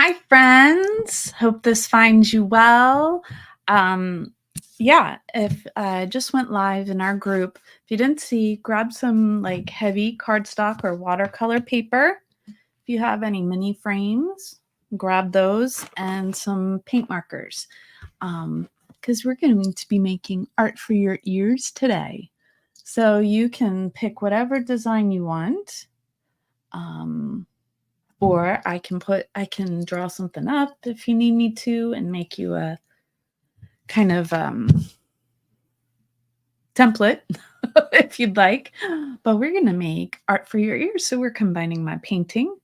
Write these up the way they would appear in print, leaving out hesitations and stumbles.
Hi, friends. Hope this finds you well. Yeah, if just went live in our group. If you didn't see, grab some like heavy cardstock or watercolor paper. If you have any mini frames, grab those and some paint markers. Because we're going to be making art for your ears today. So you can pick whatever design you want. Or I can draw something up if you need me to and make you a kind of template if you'd like. But we're going to make art for your ears. So we're combining my painting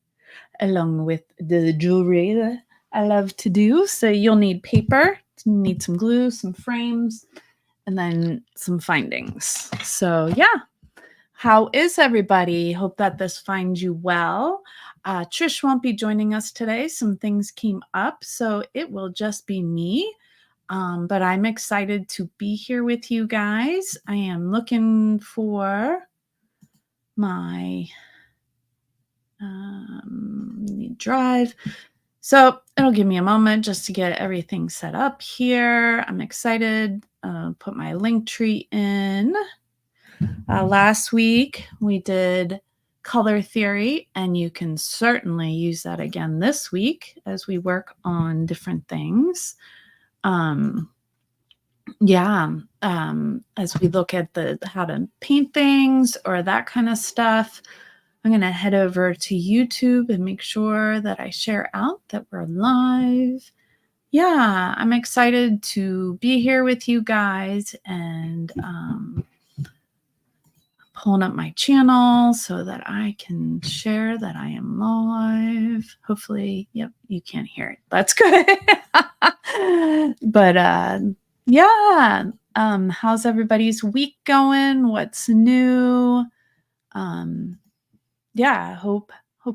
along with the jewelry that I love to do. So you'll need paper, you need some glue, some frames, and then some findings. So yeah. How is everybody? Hope that this finds you well. Trish won't be joining us today. Some things came up, so it will just be me. But I'm excited to be here with you guys. I am looking for my drive. So it'll give me a moment just to get everything set up here. I'm excited. Put my Linktree in. Last week we did color theory, and you can certainly use that again this week as we work on different things. As we look at how to paint things or that kind of stuff, I'm going to head over to YouTube and make sure that I share out that we're live. Yeah, I'm excited to be here with you guys and pulling up my channel so that I can share that I am live. Hopefully, yep, you can't hear it. That's good. But yeah, how's everybody's week going? What's new? Yeah, hope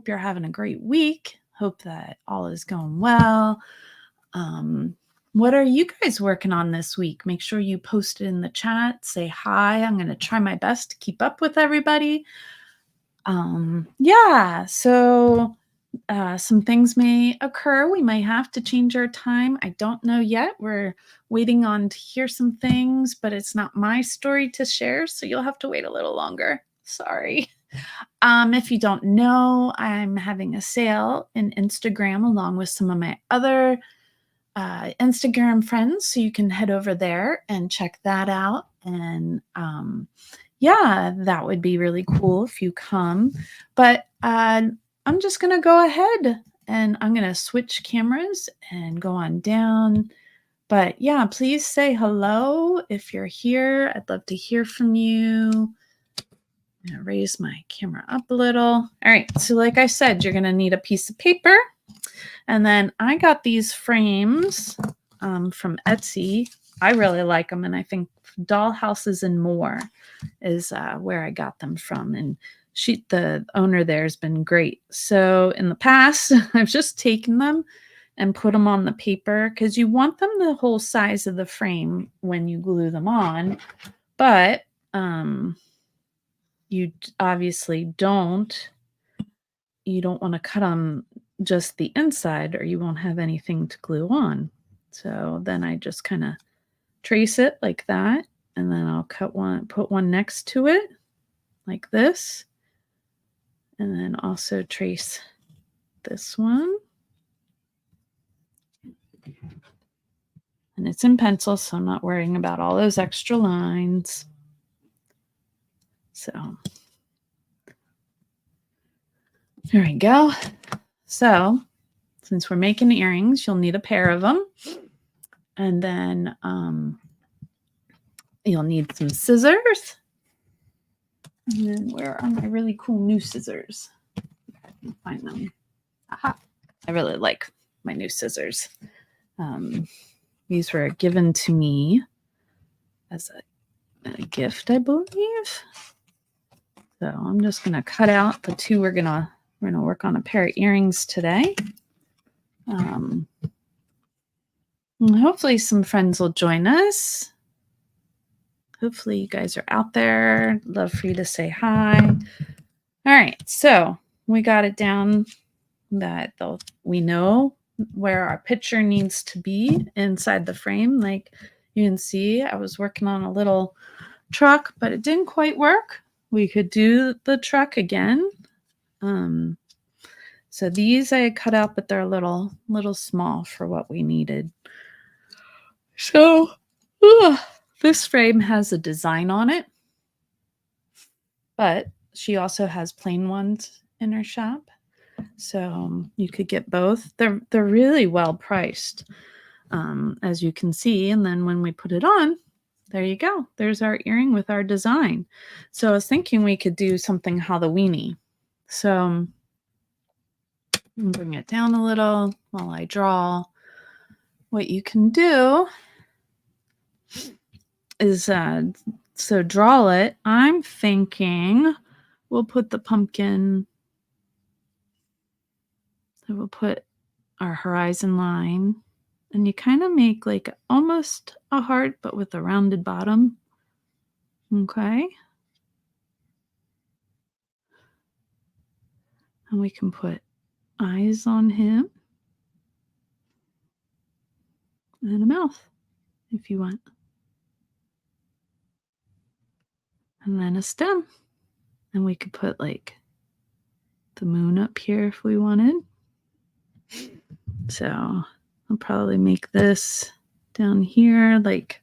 you're having a great week. Hope that all is going well. What are you guys working on this week? Make sure you post it in the chat. Say hi. I'm going to try my best to keep up with everybody. Yeah, so some things may occur. We may have to change our time. I don't know yet. We're waiting on to hear some things, but it's not my story to share, so you'll have to wait a little longer. Sorry. If you don't know, I'm having a sale in Instagram along with some of my other Instagram friends, so you can head over there and check that out. And yeah, that would be really cool if you come. But I'm just going to go ahead and I'm going to switch cameras and go on down. But yeah, please say hello if you're here. I'd love to hear from you. I'm going to raise my camera up a little. All right. So like I said, you're going to need a piece of paper. And then I got these frames from Etsy. I really like them. And I think Dollhouses and More is where I got them from. And the owner there has been great. So in the past, I've just taken them and put them on the paper because you want them the whole size of the frame when you glue them on. But you obviously don't want to cut them just the inside or you won't have anything to glue on. So then I just kind of trace it like that, and then I'll put one next to it like this, and then also trace this one. And it's in pencil, so I'm not worrying about all those extra lines. So there we go. So since we're making earrings, you'll need a pair of them. And then you'll need some scissors. And then where are my really cool new scissors? I can find them. Aha. I really like my new scissors. These were given to me as a gift, I believe. So I'm just going to cut out the two. We're going to work on a pair of earrings today. And hopefully some friends will join us. Hopefully you guys are out there. Love for you to say hi. All right, so we got it down that we know where our picture needs to be inside the frame. Like you can see, I was working on a little truck, but it didn't quite work. We could do the truck again. So these I had cut out, but they're a little small for what we needed. So this frame has a design on it, but she also has plain ones in her shop. So you could get both. They're really well priced, as you can see. And then when we put it on, there you go. There's our earring with our design. So I was thinking we could do something Halloweeny. So bring it down a little while I draw. What you can do is so draw it. I'm thinking we'll put the pumpkin. So we'll put our horizon line, and you kind of make like almost a heart, but with a rounded bottom. Okay. And we can put eyes on him and a mouth if you want. And then a stem. And we could put like the moon up here if we wanted. So I'll probably make this down here like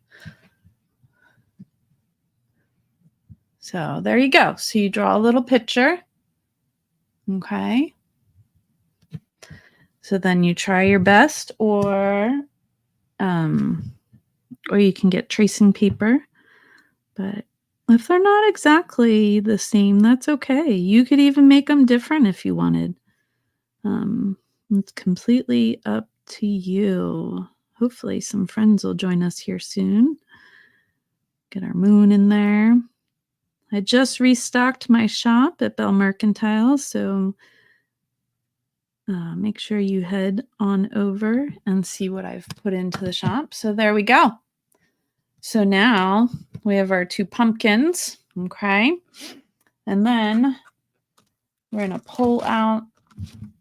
so. There you go. So you draw a little picture. Okay. So then you try your best, or you can get tracing paper. But if they're not exactly the same, that's okay. You could even make them different if you wanted. It's completely up to you. Hopefully some friends will join us here soon. Get our moon in there. I just restocked my shop at Bell Mercantile, so make sure you head on over and see what I've put into the shop. So there we go. So now we have our two pumpkins, okay? And then we're going to pull out,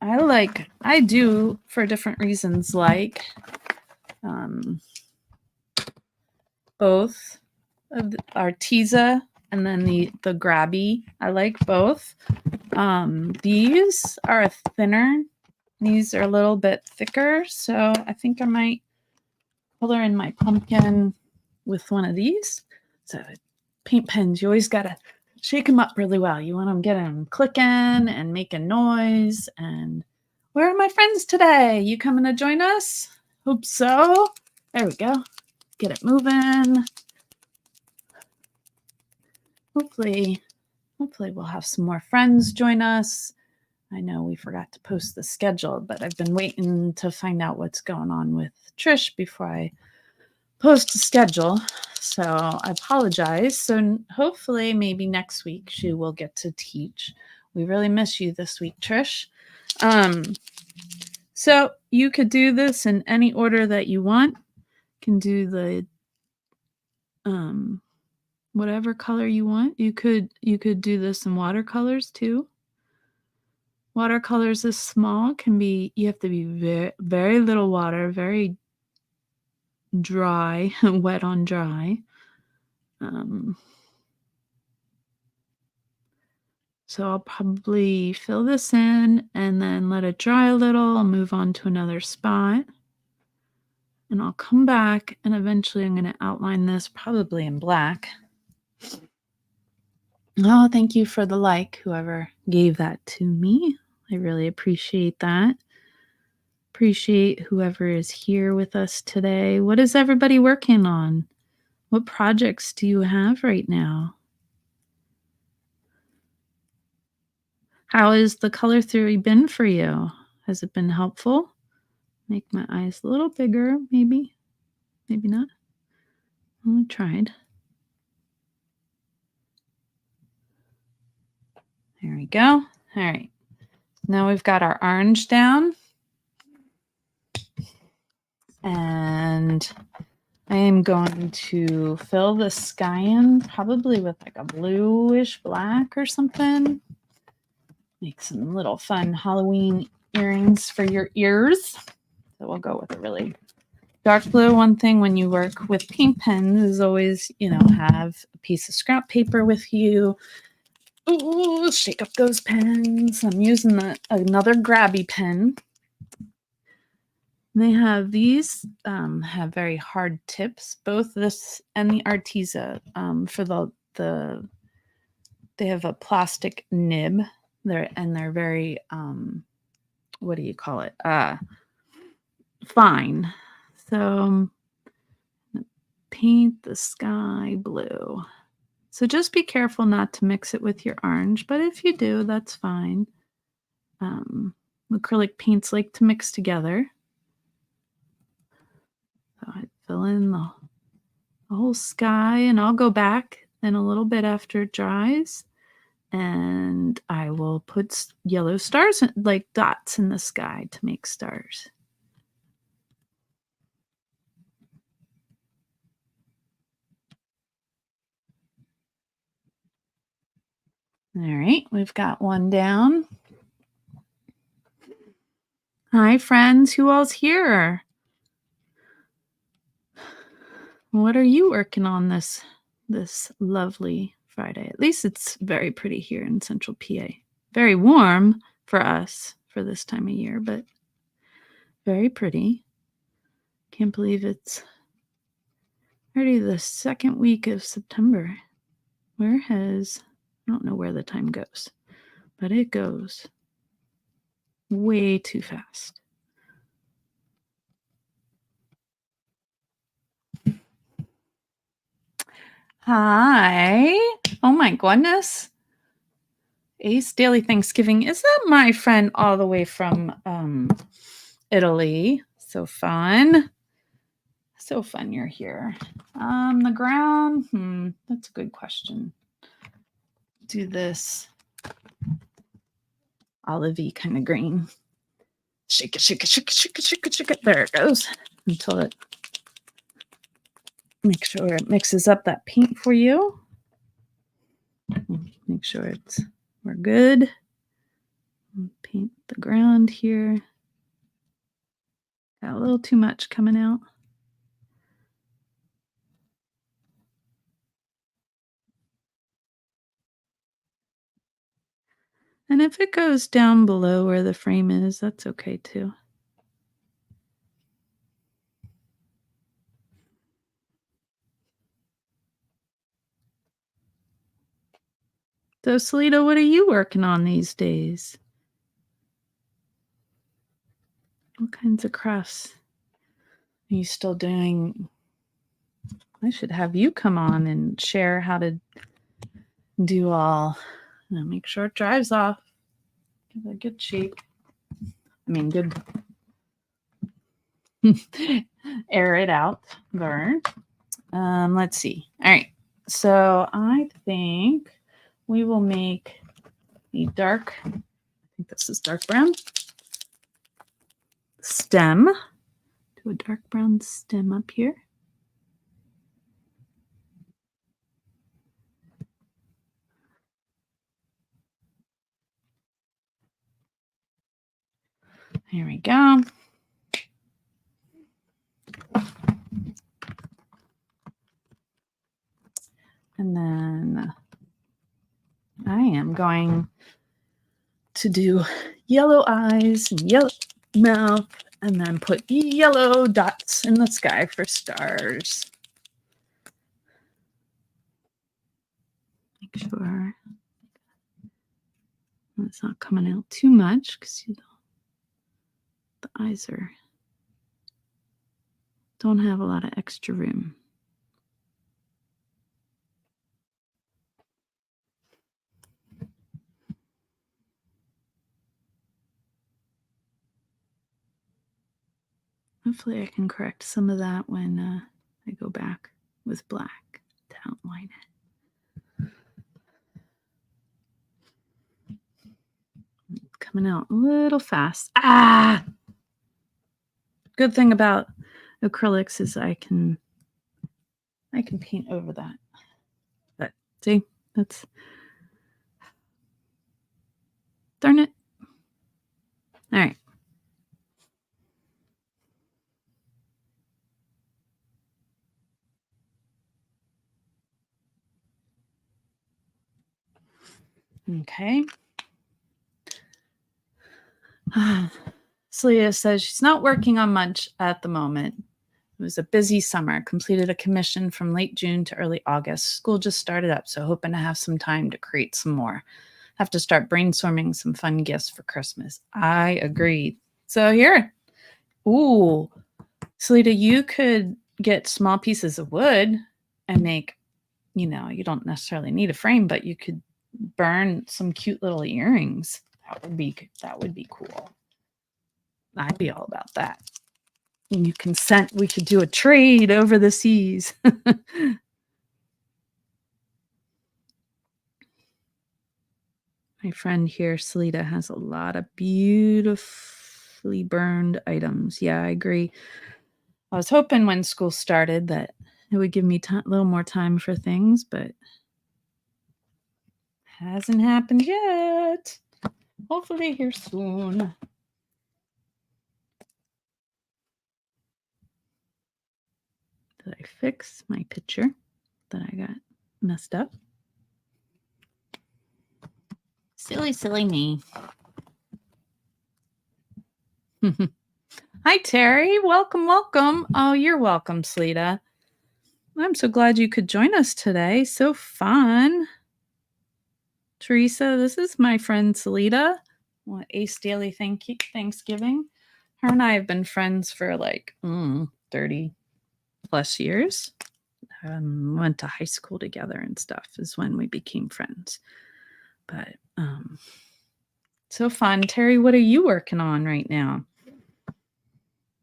I do for different reasons, like both of our Tiza and then the grabby. I like both. These are thinner. These are a little bit thicker, so I think I might color in my pumpkin with one of these. So paint pens, you always got to shake them up really well. You want them getting them clicking and making noise. And where are my friends today? You coming to join us? Hope so. There we go. Get it moving. Hopefully we'll have some more friends join us. I know we forgot to post the schedule, but I've been waiting to find out what's going on with Trish before I post a schedule. So I apologize. So hopefully maybe next week she will get to teach. We really miss you this week, Trish. So you could do this in any order that you want. You can do the whatever color you want. You could do this in watercolors too. Watercolors is small, you have to be very, very little water, very dry, wet on dry. So I'll probably fill this in and then let it dry a little. I'll move on to another spot. And I'll come back and eventually I'm going to outline this probably in black. Oh, thank you for the like, whoever gave that to me. I really appreciate that. Appreciate whoever is here with us today. What is everybody working on? What projects do you have right now? How has the color theory been for you? Has it been helpful? Make my eyes a little bigger, maybe. Maybe not. Well, I tried. There we go. All right. Now we've got our orange down. And I am going to fill the sky in probably with like a bluish black or something. Make some little fun Halloween earrings for your ears. So we'll go with a really dark blue. One thing when you work with paint pens is always, have a piece of scrap paper with you. Ooh, shake up those pens. I'm using another grabby pen. They have these, have very hard tips. Both this and the Arteza, for they have a plastic nib. They're very, what do you call it? Fine. So paint the sky blue. So just be careful not to mix it with your orange, but if you do, that's fine. Acrylic paints like to mix together. So I fill in the whole sky, and I'll go back in a little bit after it dries, and I will put yellow stars, like dots in the sky to make stars. All right, we've got one down. Hi, friends. Who else here? What are you working on this lovely Friday? At least it's very pretty here in Central PA. Very warm for us for this time of year, but very pretty. Can't believe it's already the second week of September. I don't know where the time goes, but it goes way too fast. Hi. Oh my goodness. Ace Daily Thanksgiving. Is that my friend all the way from Italy? So fun. So fun you're here. The ground. That's a good question. Do this olivey kind of green. Shake it, shake it, shake it, shake it, shake it, shake it. There it goes. Until it make sure it mixes up that paint for you. Make sure we're good. Paint the ground here. Got a little too much coming out. And if it goes down below where the frame is, that's okay too. So, Salita, what are you working on these days? What kinds of crafts are you still doing? I should have you come on and share how to do all. Make sure it dries off. Give it a good shake. Good. Air it out. Burn. Let's see. All right. So I think we will make the dark. I think this is dark brown stem. Do a dark brown stem up here. Here we go. And then I am going to do yellow eyes and yellow mouth, and then put yellow dots in the sky for stars. Make sure it's not coming out too much because the eyes don't have a lot of extra room. Hopefully I can correct some of that when I go back with black to outline it. It's coming out a little fast. Good thing about acrylics is I can paint over that. But see, that's darn it. All right. Okay. Celia says she's not working on much at the moment. It was a busy summer. Completed a commission from late June to early August. School just started up, so hoping to have some time to create some more. Have to start brainstorming some fun gifts for Christmas. I agree. So here, ooh, Selita, you could get small pieces of wood and make, you don't necessarily need a frame, but you could burn some cute little earrings. That would be cool. I'd be all about that. And we could do a trade over the seas. My friend here, Selita, has a lot of beautifully burned items. Yeah, I agree. I was hoping when school started that it would give me a little more time for things, but hasn't happened yet. Hopefully here soon. Did I fix my picture that I got messed up? Silly me. Hi, Terry. Welcome. Oh, you're welcome, Sleeta. I'm so glad you could join us today. So fun. Teresa, this is my friend Selita. Ace Daily Thanksgiving. Her and I have been friends for like 30 plus years. Went to high school together and stuff is when we became friends. But so fun. Terry, what are you working on right now?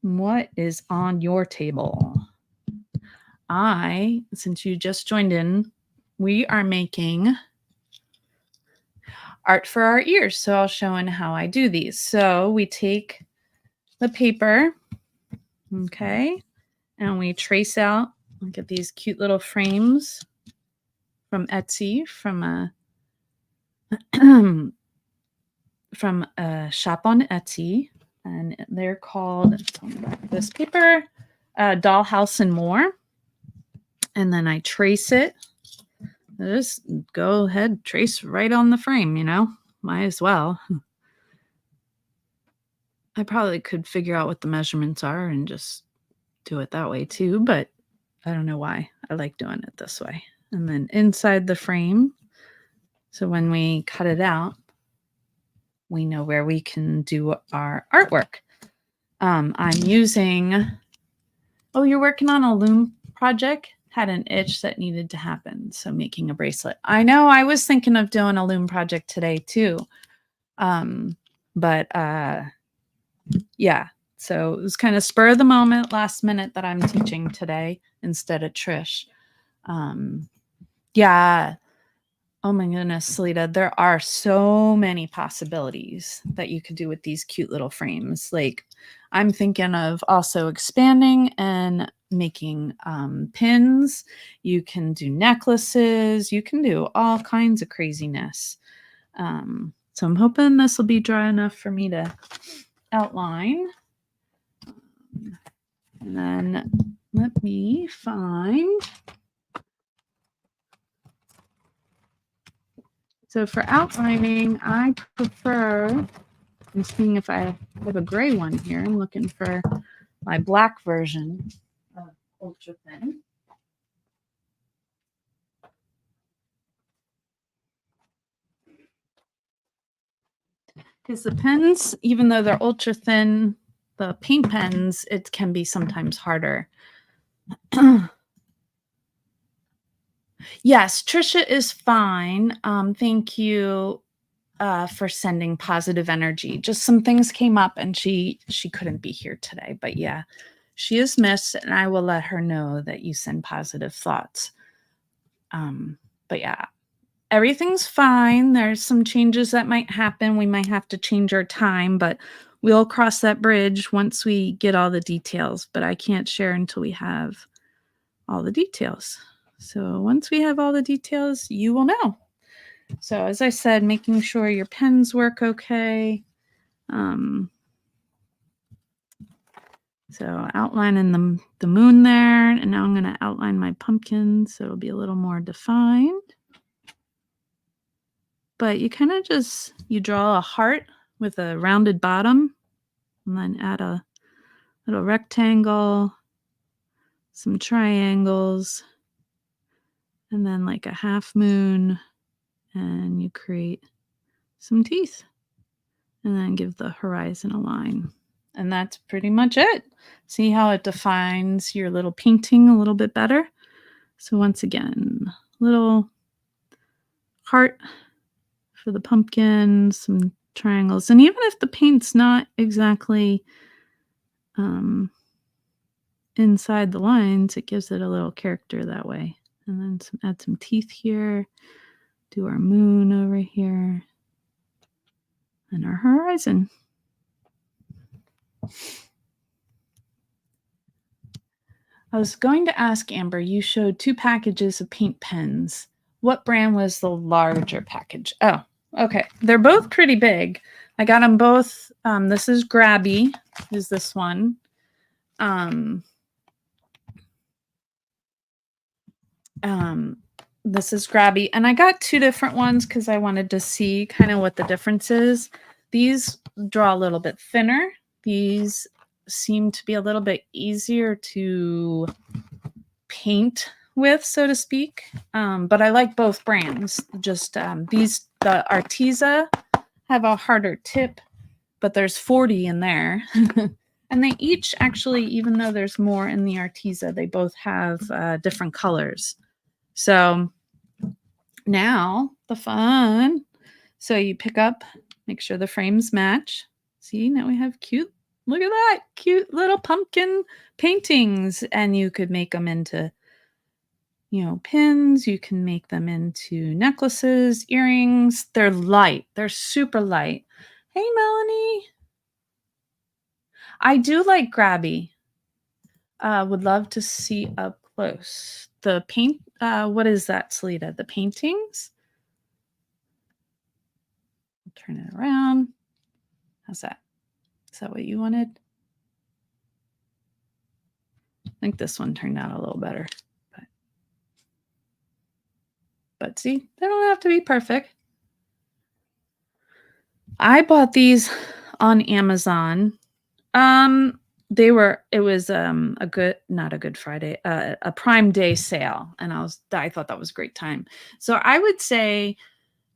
What is on your table? Since you just joined in, we are making art for our ears. So I'll show you how I do these. So we take the paper, okay, and we trace out, look at these cute little frames from Etsy, from a shop on Etsy, and they're called, this paper, Dollhouse and More. And then I trace it. Just go ahead, trace right on the frame, might as well. I probably could figure out what the measurements are and just do it that way too, but I don't know why. I like doing it this way. And then inside the frame, so when we cut it out, we know where we can do our artwork. I'm using, you're working on a loom project? Had an itch that needed to happen. So making a bracelet. I know I was thinking of doing a loom project today too. But yeah, so it was kind of spur of the moment, last minute that I'm teaching today instead of Trish. Yeah. Oh my goodness, Selita, there are so many possibilities that you could do with these cute little frames. Like I'm thinking of also expanding and making pins. You can do necklaces. You can do all kinds of craziness. So I'm hoping this will be dry enough for me to outline. And then let me find. So for outlining, I prefer, I'm seeing if I have a gray one here. I'm looking for my black version of Ultra Thin. Because the pens, even though they're ultra thin, the paint pens, it can be sometimes harder. Yes, Tricia is fine. Thank you for sending positive energy. Just some things came up and she couldn't be here today. But yeah, she is missed, and I will let her know that you send positive thoughts. But yeah, everything's fine. There's some changes that might happen. We might have to change our time, but we'll cross that bridge once we get all the details. But I can't share until we have all the details. So once we have all the details, you will know. So as I said, making sure your pens work okay. So outlining the moon there, and now I'm going to outline my pumpkin so it'll be a little more defined. but you kind of you draw a heart with a rounded bottom and then add a little rectangle, some triangles, and then like a half moon, and you create some teeth and then give the horizon a line. And that's pretty much it. See how it defines your little painting a little bit better? So once again, little heart for the pumpkin, some triangles. And even if the paint's not exactly inside the lines, it gives it a little character that way. And then add some teeth here, do our moon over here, and our horizon. I was going to ask Amber, you showed 2 packages of paint pens. What brand was the larger package? Oh, okay. They're both pretty big. I got them both. This is Grabby, is this one. This is Grabby. And I got 2 different ones because I wanted to see kind of what the difference is. These draw a little bit thinner. These seem to be a little bit easier to paint with, so to speak. But I like both brands. Just the Arteza have a harder tip, but there's 40 in there. And they each actually, even though there's more in the Arteza, they both have different colors. So now the fun. So you pick up, make sure the frames match. See, now we have cute, look at that, cute little pumpkin paintings. And you could make them into, pins. You can make them into necklaces, earrings. They're light. They're super light. Hey, Melanie. I do like Grabby. Would love to see up close. The paint, what is that, Salita? The paintings? Turn it around. How's that? Is that what you wanted? I think this one turned out a little better. But see, they don't have to be perfect. I bought these on Amazon. It was not a Good Friday, a Prime Day sale, and I thought that was a great time. So I would say,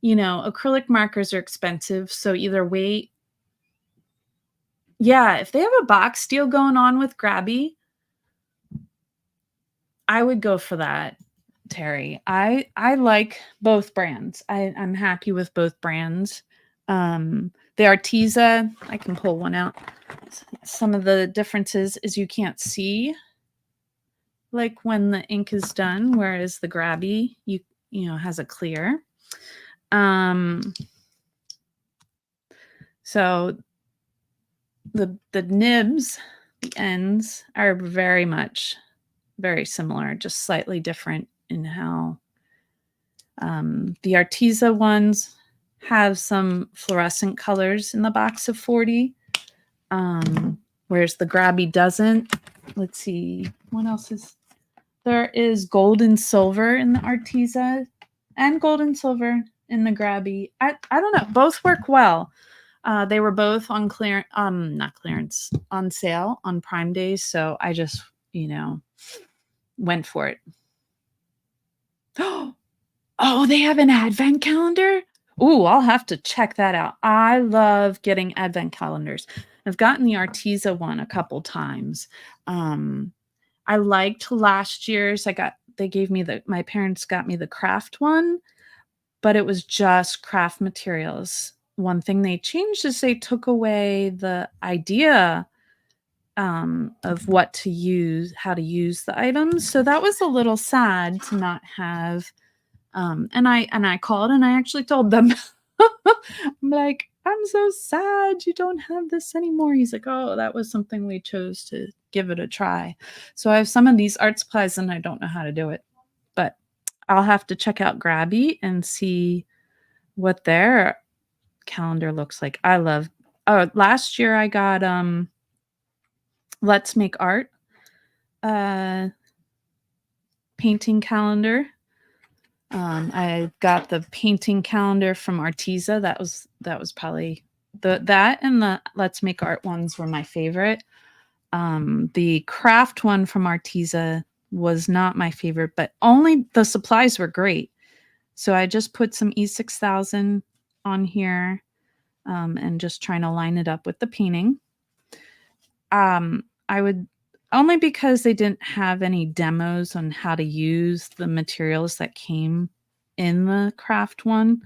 acrylic markers are expensive, so either wait. Yeah, if they have a box deal going on with Grabby, I would go for that, Terry. I like both brands. I'm happy with both brands. The Arteza, I can pull one out. Some of the differences is you can't see like when the ink is done, whereas the Grabby, has a clear. So the nibs, the ends are very similar, just slightly different in how the Arteza ones have some fluorescent colors in the box of 40, whereas the Grabby doesn't. Let's see, what else is there? Is gold and silver in the Arteza and gold and silver in the Grabby. I don't know, both work well. They were both on not clearance, on sale on Prime Days, so I just went for it. Oh, they have an advent calendar? Ooh, I'll have to check that out. I love getting advent calendars. I've gotten the Arteza one a couple times. I liked last year's. My parents got me the craft one, but it was just craft materials. One thing they changed is they took away the idea of what to use, how to use the items. So that was a little sad to not have. And I called and I actually told them, I'm like, I'm so sad you don't have this anymore. He's like, oh, that was something we chose to give it a try. So I have some of these art supplies and I don't know how to do it, but I'll have to check out Grabby and see what their calendar looks like. Last year I got Let's Make Art painting calendar. I got the painting calendar from Arteza. That was probably that and the Let's Make Art ones were my favorite. The craft one from Arteza was not my favorite, but only the supplies were great. So I just put some E6000 on here, and just trying to line it up with the painting. I would only because they didn't have any demos on how to use the materials that came in the craft one.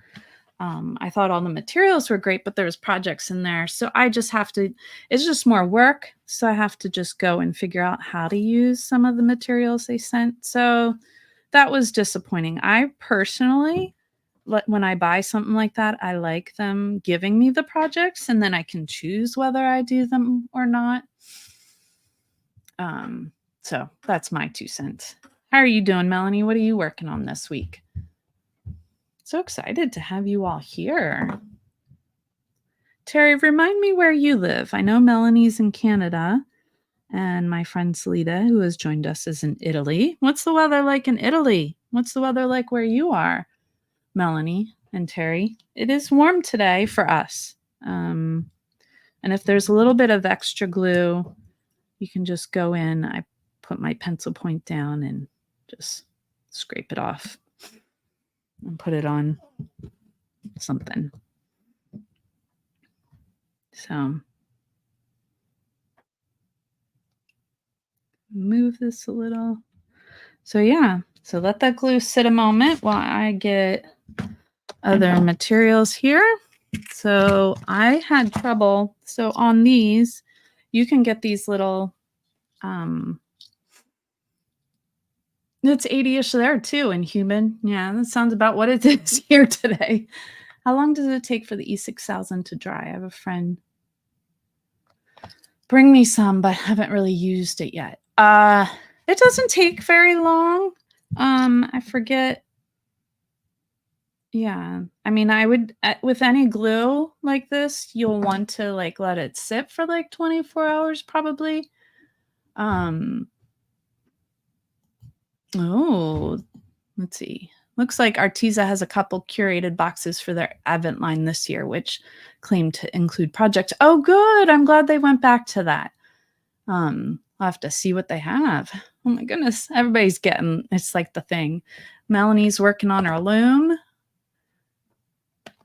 I thought all the materials were great, but there was projects in there. So I just have to, it's just more work. So I have to just go and figure out how to use some of the materials they sent. So that was disappointing. I personally, when I buy something like that, I like them giving me the projects and then I can choose whether I do them or not. So that's my 2 cents. How are you doing, Melanie? What are you working on this week? So excited to have you all here. Terry, remind me where you live. I know Melanie's in Canada, and my friend Salita, who has joined us, is in Italy. What's the weather like in Italy? What's the weather like where you are, Melanie and Terry? It is warm today for us. And if there's a little bit of extra glue, you can just go in. I put my pencil point down and just scrape it off and put it on something. So move this a little. So yeah, so let that glue sit a moment while I get other materials here. So I had trouble. So on these, you can get these little, it's 80-ish there too in human. Yeah, that sounds about what it is here today. How long does it take for the E6000 to dry? I have a friend bring me some, but haven't really used it yet. It doesn't take very long. I forget. Yeah. I mean, I would, with any glue like this, you'll want to like let it sit for like 24 hours probably. Oh, let's see. Looks like Arteza has a couple curated boxes for their Advent line this year, which claim to include projects. Oh, good. I'm glad they went back to that. I'll have to see what they have. Oh my goodness. Everybody's getting, it's like the thing. Melanie's working on her loom.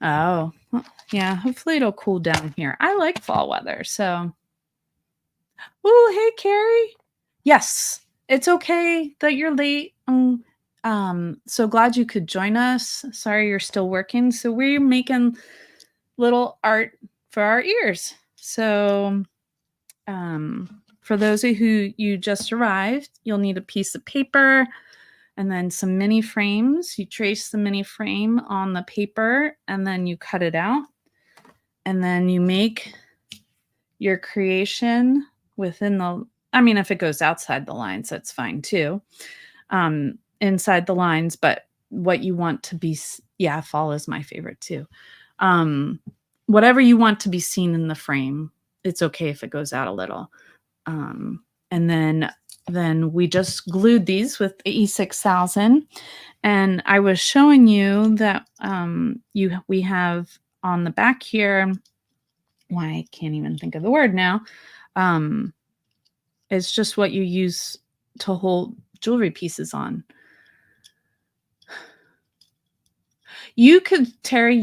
Oh, well, yeah. Hopefully it'll cool down here. I like fall weather. So, oh, hey, Carrie. Yes, it's okay that you're late. So glad you could join us. Sorry you're still working. So we're making little art for our ears. So, for those of you just arrived, you'll need a piece of paper and then some mini frames. You trace the mini frame on the paper and then you cut it out. And then you make your creation within the, I mean, if it goes outside the lines, that's fine too. Inside the lines, but what you want to be, yeah, fall is my favorite too. Whatever you want to be seen in the frame, it's okay if it goes out a little. And then we just glued these with the E6000. And I was showing you that we have on the back here, why I can't even think of the word now. It's just what you use to hold jewelry pieces on. You could, Terry,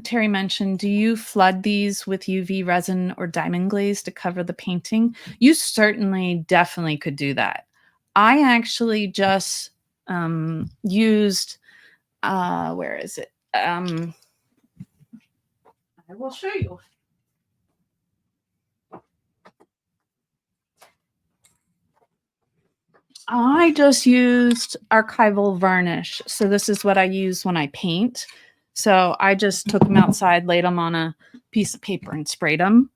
Terry mentioned, do you flood these with UV resin or diamond glaze to cover the painting? You certainly definitely could do that. I actually just used, where is it? I will show you. I just used archival varnish. So this is what I use when I paint. So I just took them outside, laid them on a piece of paper and sprayed them.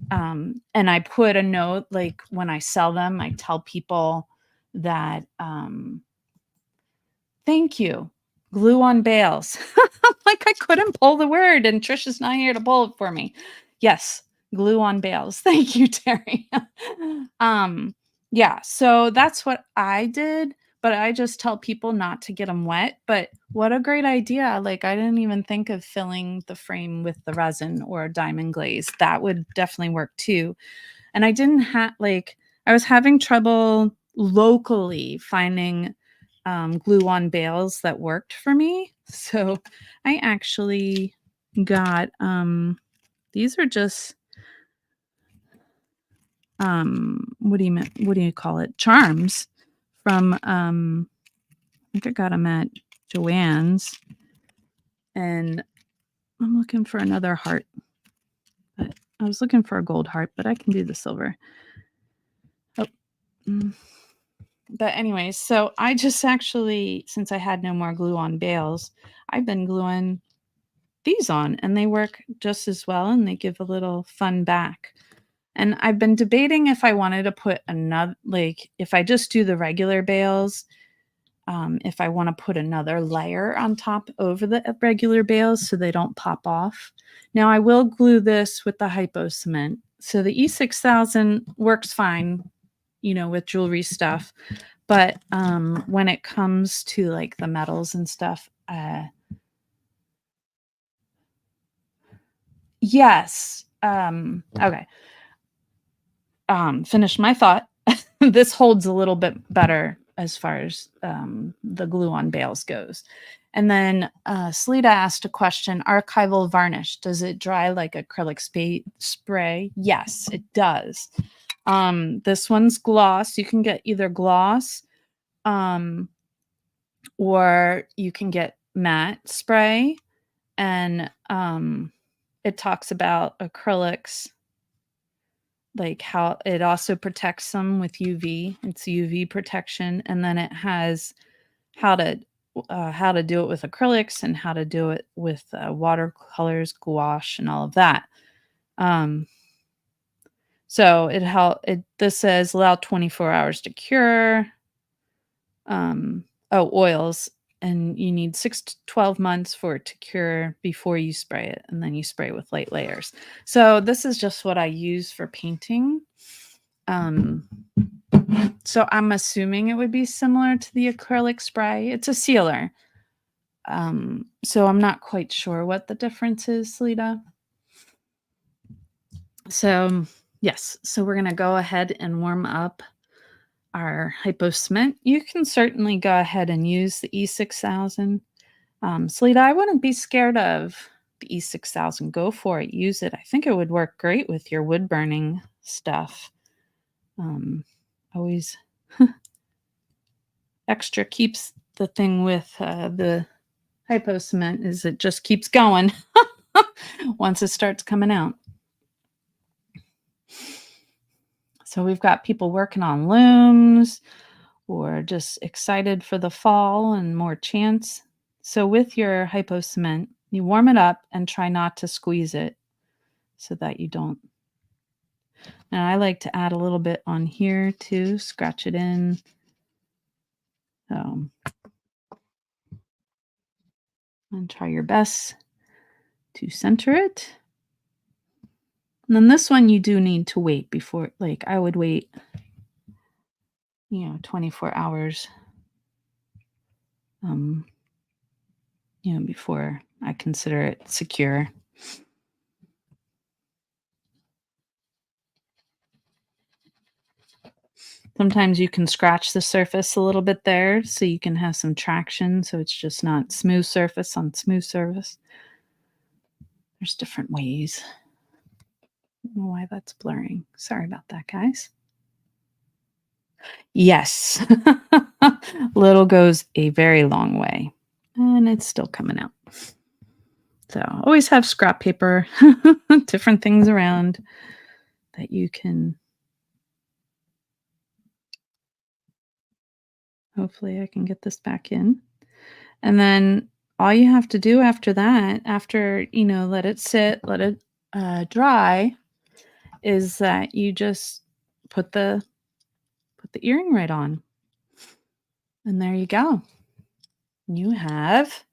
And I put a note, like when I sell them, I tell people that, thank you, glue on bales. Like I couldn't pull the word and Trish is not here to pull it for me. Yes, glue on bales. Thank you, Terry. Yeah, so that's what I did. but I just tell people not to get them wet. But what a great idea. Like, I didn't even think of filling the frame with the resin or diamond glaze. That would definitely work too. And I didn't have like I was having trouble locally finding glue-on bales that worked for me. So I actually got these are just what do you call it? Charms from I think I got them at Joann's, and I'm looking for another heart. But I was looking for a gold heart, but I can do the silver. Oh. But anyways, so I just actually, since I had no more glue on bales, I've been gluing these on, and they work just as well, and they give a little fun back. And I've been debating if I wanted to put another, like if I just do the regular bales, if I want to put another layer on top over the regular bales so they don't pop off. Now I will glue this with the hypo cement. So the E6000 works fine, with jewelry stuff. But when it comes to like the metals and stuff, yes. Okay. Finish my thought. This holds a little bit better as far as the glue on bales goes. And then Sleeta asked a question, archival varnish, does it dry like acrylic spray? Yes, it does. This one's gloss. You can get either gloss or you can get matte spray. And it talks about acrylics, like how it also protects them with UV. It's UV protection, and then it has how to do it with acrylics and how to do it with watercolors, gouache, and all of that. So this says allow 24 hours to cure. Oils, and you need 6 to 12 months for it to cure before you spray it, and then you spray with light layers. So this is just what I use for painting. So I'm assuming it would be similar to the acrylic spray. It's a sealer. So I'm not quite sure what the difference is, Lita. So yes, so we're gonna go ahead and warm up our hypo cement. You can certainly go ahead and use the E6000. Salita, I wouldn't be scared of the E6000. Go for it. Use it. I think it would work great with your wood burning stuff. Always extra keeps the thing with the hypo cement is it just keeps going once it starts coming out. So we've got people working on looms or just excited for the fall and more chance. So with your hypo cement, you warm it up and try not to squeeze it so that you don't. Now I like to add a little bit on here too, scratch it in. And try your best to center it. And then this one you do need to wait before, like I would wait, 24 hours, before I consider it secure. Sometimes you can scratch the surface a little bit there so you can have some traction so it's just not smooth surface on smooth surface. There's different ways. I don't know why that's blurring. Sorry about that, guys. Yes. Little goes a very long way. And it's still coming out. So always have scrap paper, different things around that you can. Hopefully I can get this back in. And then all you have to do after that, after, let it sit, let it dry, is that you just put the earring right on. And there you go. You have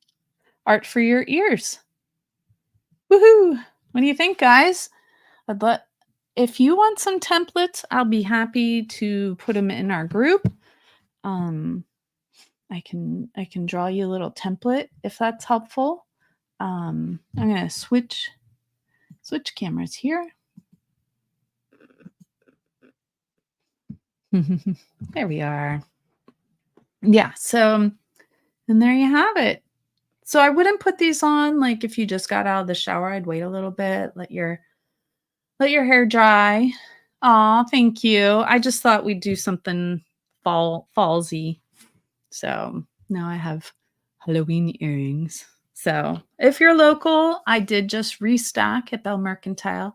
art for your ears. Woohoo! What do you think, guys? But if you want some templates, I'll be happy to put them in our group. I can draw you a little template if that's helpful. I'm gonna switch cameras here. There we are. Yeah, so and there you have it. So I wouldn't put these on like if you just got out of the shower. I'd wait a little bit, let your hair dry. Aw, thank you. I just thought we'd do something fallsy. So now I have Halloween earrings. So if you're local, I did just restock at Bell Mercantile.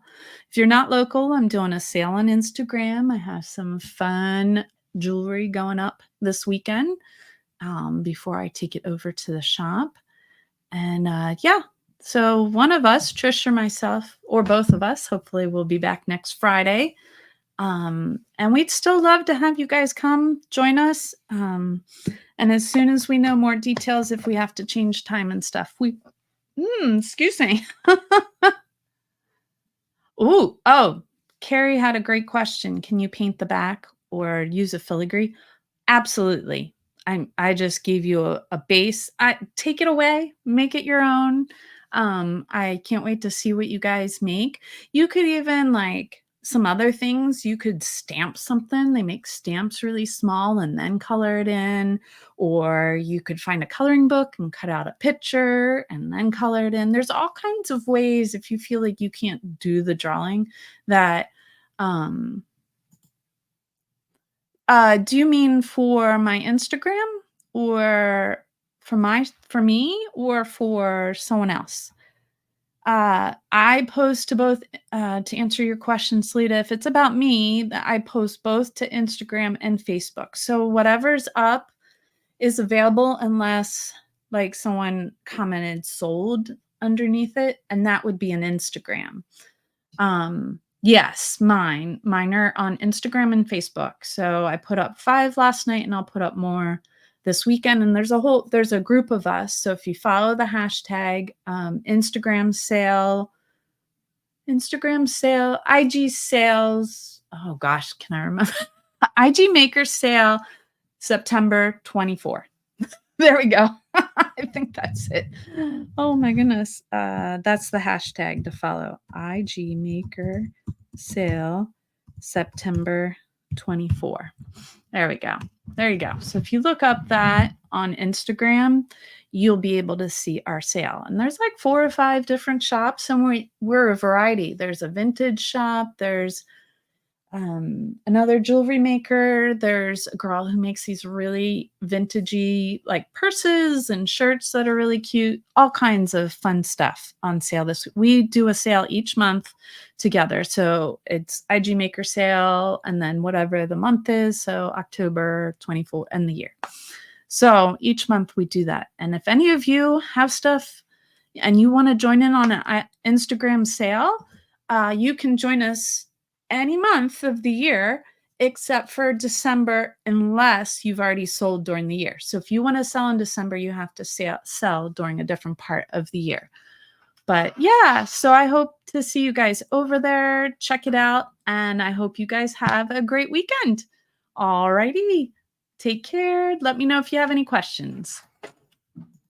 If you're not local, I'm doing a sale on Instagram. I have some fun jewelry going up this weekend before I take it over to the shop. And yeah, so one of us, Trish or myself, or both of us, hopefully we'll be back next Friday. And we'd still love to have you guys come join us. And as soon as we know more details, if we have to change time and stuff, excuse me. Oh, Carrie had a great question. Can you paint the back or use a filigree? Absolutely. I just gave you a base. I take it away, make it your own. I can't wait to see what you guys make. You could even like some other things. You could stamp something. They make stamps really small and then color it in. Or you could find a coloring book and cut out a picture and then color it in. There's all kinds of ways if you feel like you can't do the drawing that do you mean for my Instagram or for me or for someone else? I post to both to answer your question, Salita. If it's about me, I post both to Instagram and Facebook. So whatever's up is available unless like someone commented sold underneath it, and that would be an Instagram. Yes, mine are on Instagram and Facebook. So I put up 5 last night and I'll put up more this weekend. And there's a group of us. So if you follow the hashtag, Instagram sale, IG sales. Oh gosh, can I remember? IG maker sale, September 24. There we go. I think that's it. Oh my goodness. That's the hashtag to follow. IG Maker Sale September 24. There we go. There you go. So if you look up that on Instagram, you'll be able to see our sale. And there's like 4 or 5 different shops, and we're a variety. There's a vintage shop. There's another jewelry maker. There's a girl who makes these really vintagey like purses and shirts that are really cute. All kinds of fun stuff on sale this week. We do a sale each month together. So it's IG Maker sale and then whatever the month is. So October 24 and the year. So each month we do that. And if any of you have stuff and you want to join in on an Instagram sale, you can join us any month of the year except for December, unless you've already sold during the year. So if you want to sell in December, you have to sell during a different part of the year. But yeah, so I hope to see you guys over there. Check it out. And I hope you guys have a great weekend. All righty. Take care. Let me know if you have any questions.